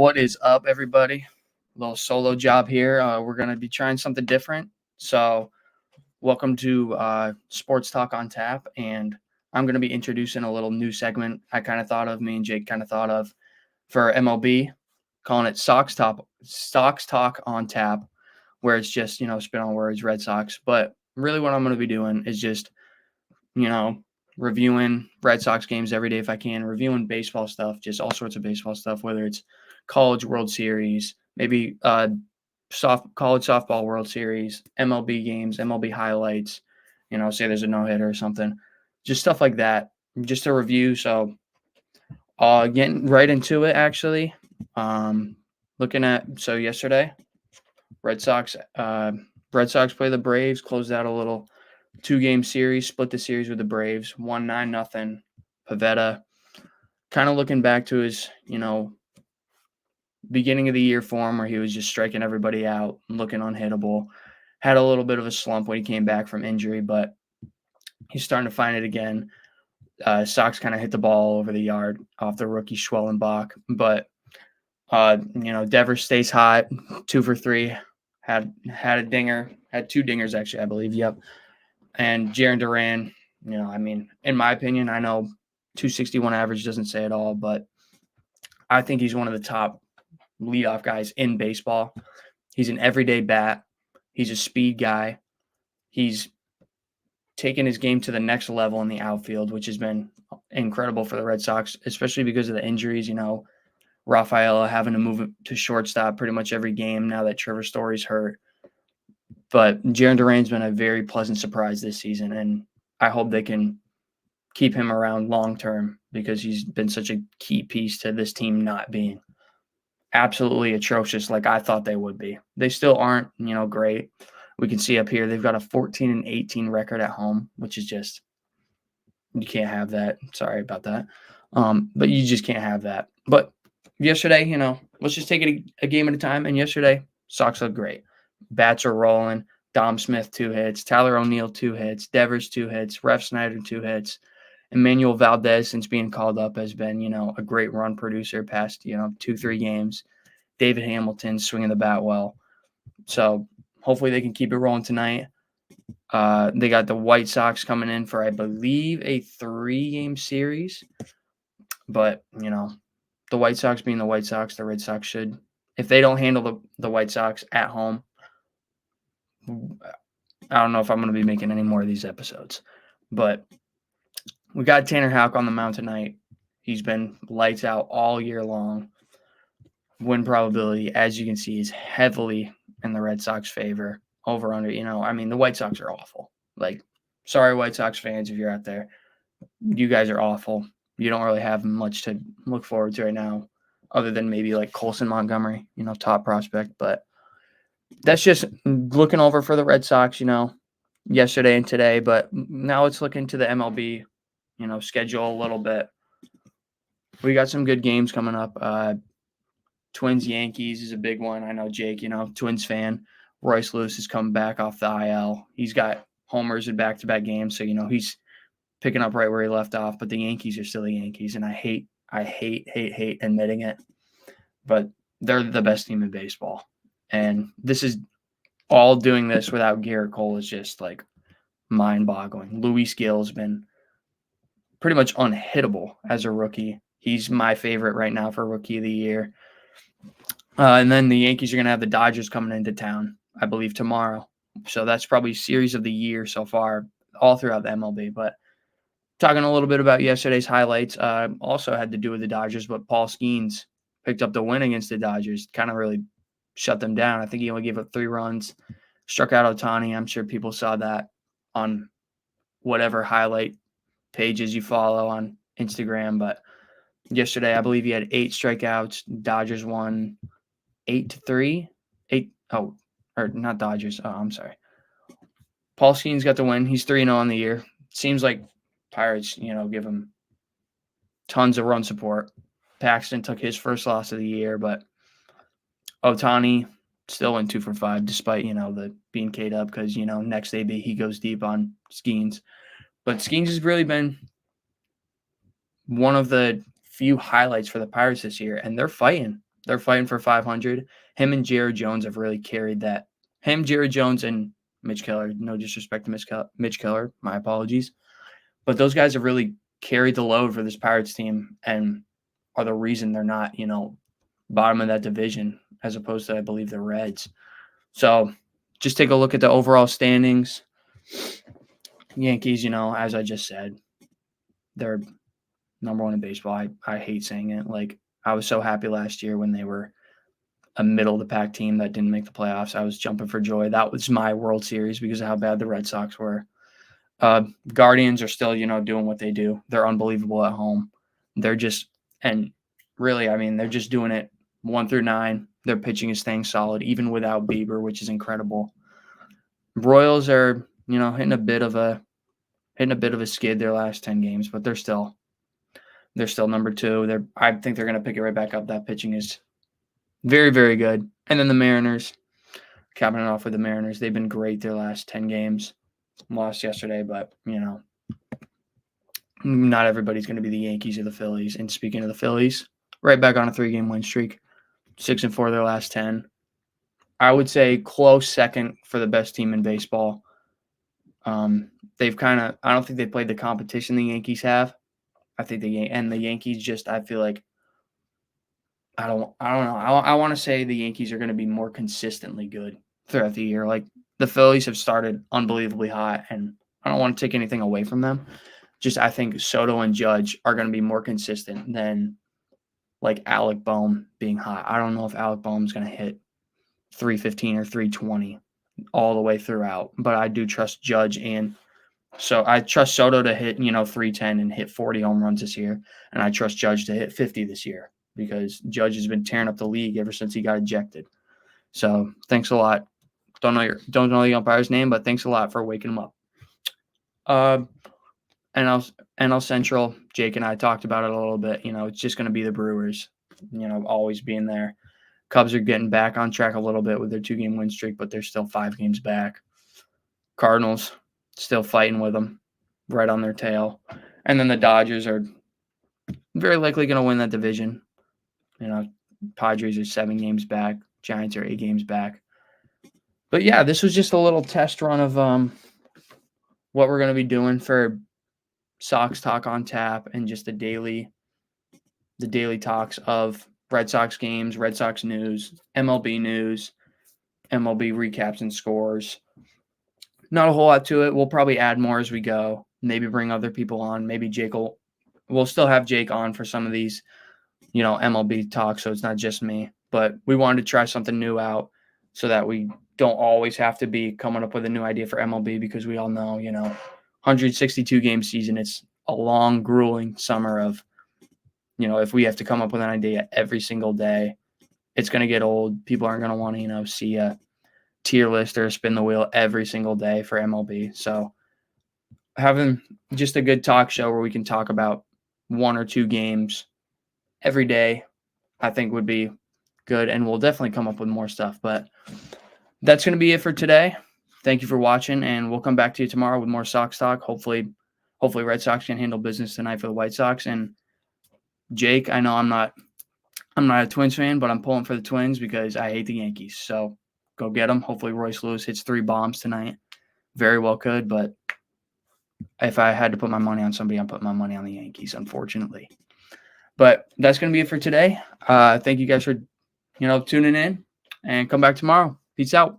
What is up, everybody? Little solo job here. We're going to be trying something different. So, welcome to Sports Talk on Tap. And I'm going to be introducing a little new segment me and Jake kind of thought of for MLB, calling it Sox Talk on Tap, where it's just, spin on words, Red Sox. But really, what I'm going to be doing is just, you know, reviewing Red Sox games every day if I can, reviewing baseball stuff, just all sorts of baseball stuff, whether it's college World Series, maybe college softball World Series, MLB games, MLB highlights, say there's a no-hitter or something, just stuff like that, just a review. So getting right into it, actually, yesterday, Red Sox, Red Sox play the Braves, closed out a little 2-game series, split the series with the Braves, won 9-0. Pivetta, kind of looking back to his, beginning of the year form where he was just striking everybody out, looking unhittable. Had a little bit of a slump when he came back from injury, but he's starting to find it again. Sox kind of hit the ball over the yard off the rookie Schwellenbach, but Devers stays hot, 2 for 3, had a dinger, had 2 dingers actually, I believe. Yep. And Jarren Duran, in my opinion, I know 261 average doesn't say it all, but I think he's one of the top leadoff guys in baseball. He's an everyday bat. He's a speed guy. He's taken his game to the next level in the outfield, which has been incredible for the Red Sox, especially because of the injuries. Rafaela having to move to shortstop pretty much every game now that Trevor Story's hurt. But Jarren Duran's been a very pleasant surprise this season, and I hope they can keep him around long term because he's been such a key piece to this team not being absolutely atrocious like I thought they would be. They still aren't, great. We can see up here they've got a 14-18 record at home, which is just, you can't have that. Sorry about that. But you just can't have that. But yesterday, let's just take it a game at a time. And yesterday, Sox looked great. Bats are rolling. Dom Smith, 2 hits. Tyler O'Neill, 2 hits. Devers, 2 hits. Ref Snyder, 2 hits. Emmanuel Valdez, since being called up, has been, a great run producer past, 2-3 games. David Hamilton swinging the bat well. So hopefully they can keep it rolling tonight. They got the White Sox coming in for, I believe, a 3-game series. But, the White Sox being the White Sox, the Red Sox should, if they don't handle the White Sox at home, I don't know if I'm going to be making any more of these episodes. But we got Tanner Houck on the mound tonight. He's been lights out all year long. Win probability, as you can see, is heavily in the Red Sox favor. Over under, the White Sox are awful. Sorry, White Sox fans, if you're out there. You guys are awful. You don't really have much to look forward to right now, other than maybe like Colson Montgomery, top prospect. But that's just looking over for the Red Sox, yesterday and today. But now let's look into the MLB, schedule a little bit. We got some good games coming up. Twins Yankees is a big one. I know Jake, Twins fan. Royce Lewis is coming back off the IL. He's got homers in back-to-back games, so he's picking up right where he left off. But the Yankees are still the Yankees, and I hate admitting it, but they're the best team in baseball. And this is all doing this without Garrett Cole is just like mind-boggling. Luis Gil's been pretty much unhittable as a rookie. He's my favorite right now for Rookie of the Year. And then the Yankees are going to have the Dodgers coming into town, I believe, tomorrow. So that's probably series of the year so far, all throughout the MLB. But talking a little bit about yesterday's highlights, also had to do with the Dodgers, but Paul Skeens picked up the win against the Dodgers, kind of really shut them down. I think he only gave up 3 runs, struck out Ohtani. I'm sure people saw that on whatever highlight pages you follow on Instagram. But yesterday, I believe he had 8 strikeouts. Dodgers won 8-3. Not Dodgers. Oh, I'm sorry. Paul Skeens got the win. He's 3-0 on the year. Seems like Pirates, give him tons of run support. Paxton took his first loss of the year, but Ohtani still went 2 for 5 despite, the being K'd up because, next AB he goes deep on Skeens. But Skeens has really been one of the few highlights for the Pirates this year, and they're fighting. They're fighting for 500. Him and Jared Jones have really carried that. Him, Jared Jones, and Mitch Keller. No disrespect to Mitch Keller. My apologies. But those guys have really carried the load for this Pirates team and are the reason they're not, bottom of that division as opposed to, I believe, the Reds. So just take a look at the overall standings. Yankees, as I just said, they're number one in baseball. I hate saying it. Like, I was so happy last year when they were a middle-of-the-pack team that didn't make the playoffs. I was jumping for joy. That was my World Series because of how bad the Red Sox were. Guardians are still, doing what they do. They're unbelievable at home. They're just – and really, they're just doing it 1 through 9. Their pitching is staying solid, even without Bieber, which is incredible. Royals are, hitting a bit of a skid their last 10 games, but they're still number 2. I think they're going to pick it right back up. That pitching is very, very good. And then the Mariners, capping it off with the Mariners, they've been great their last 10 games. Lost yesterday, but, not everybody's going to be the Yankees or the Phillies. And speaking of the Phillies, right back on a 3-game win streak, 6-4 their last 10. I would say close second for the best team in baseball. They've I don't think they played the competition the Yankees have. I think the Yankees just, I feel like, I don't know. I want to say the Yankees are going to be more consistently good throughout the year. Like, the Phillies have started unbelievably hot, and I don't want to take anything away from them. Just, I think Soto and Judge are going to be more consistent than, like, Alec Bohm being hot. I don't know if Alec Bohm's going to hit 315 or 320 all the way throughout, but I do trust Judge, and so I trust Soto to hit, 310 and hit 40 home runs this year, and I trust Judge to hit 50 this year because Judge has been tearing up the league ever since he got ejected. So thanks a lot. Don't know the umpire's name, but thanks a lot for waking him up. NL Central, Jake and I talked about it a little bit. It's just going to be the Brewers, always being there. Cubs are getting back on track a little bit with their 2-game win streak, but they're still 5 games back. Cardinals still fighting with them, right on their tail. And then the Dodgers are very likely going to win that division. Padres are 7 games back. Giants are 8 games back. But yeah, this was just a little test run of what we're going to be doing for Sox Talk on Tap and just the daily talks of Red Sox games, Red Sox news, MLB recaps and scores. Not a whole lot to it. We'll probably add more as we go. Maybe bring other people on. Maybe we'll still have Jake on for some of these, MLB talks, so it's not just me. But we wanted to try something new out so that we don't always have to be coming up with a new idea for MLB because we all know, 162-game season, it's a long, grueling summer of, if we have to come up with an idea every single day, it's going to get old. People aren't going to want to, see a tier list or spin the wheel every single day for MLB. So having just a good talk show where we can talk about 1 or 2 games every day, I think would be good. And we'll definitely come up with more stuff. But that's going to be it for today. Thank you for watching, and we'll come back to you tomorrow with more Sox talk. Hopefully Red Sox can handle business tonight for the White Sox. And Jake, I know I'm not a Twins fan, but I'm pulling for the Twins because I hate the Yankees. So go get them. Hopefully Royce Lewis hits 3 bombs tonight. Very well could, but if I had to put my money on somebody, I'm putting my money on the Yankees, unfortunately. But that's going to be it for today. Thank you guys for, tuning in, and come back tomorrow. Peace out.